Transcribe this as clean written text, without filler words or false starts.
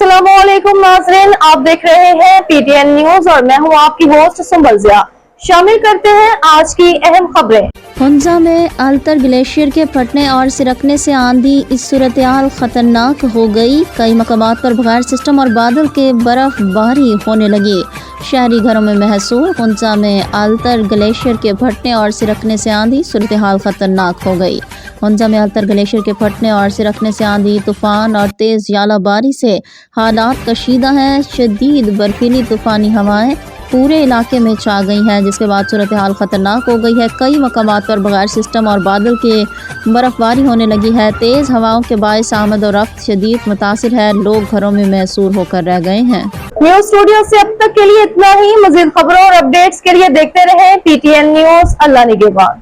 अस्सलामुअलैकुम नाज़रीन, आप देख रहे हैं पीटीएन न्यूज और मैं हूं आपकी होस्ट सुंबल ज़िया। शामिल करते हैं आज की अहम खबरें। हुंजा में अल्तर ग्लेशियर के फटने और सिरकने से आंधी इस सूरत-ए-हाल खतरनाक हो गई। कई मकामात पर बगैर सिस्टम और बादल के बर्फबारी होने लगी। शहरी घरों में महसूल। हुंजा में अल्तर ग्लेशियर के फटने और सिरकने से आंधी सूरत-ए-हाल खतरनाक हो गई। हुंजा में अल्तर ग्लेशियर के फटने और सिरकने से आंधी तूफान और तेज यालाबारी से हालात कशीदा हैं। शदीद बर्फीली तूफानी हवाएं पूरे इलाके में छा गई हैं, जिसके बाद सूरत हाल खतरनाक हो गई है। कई मकामात पर बगैर सिस्टम और बादल के बर्फबारी होने लगी है। तेज हवाओं के बायस आमद और रफ्त शदीद मुतासिर है। लोग घरों में महसूर होकर रह गए हैं। न्यूज स्टूडियो से अब तक के लिए इतना ही। मजीद खबरों और अपडेट्स के लिए देखते रहें पीटीएन न्यूज। अल्लाह निगहबान।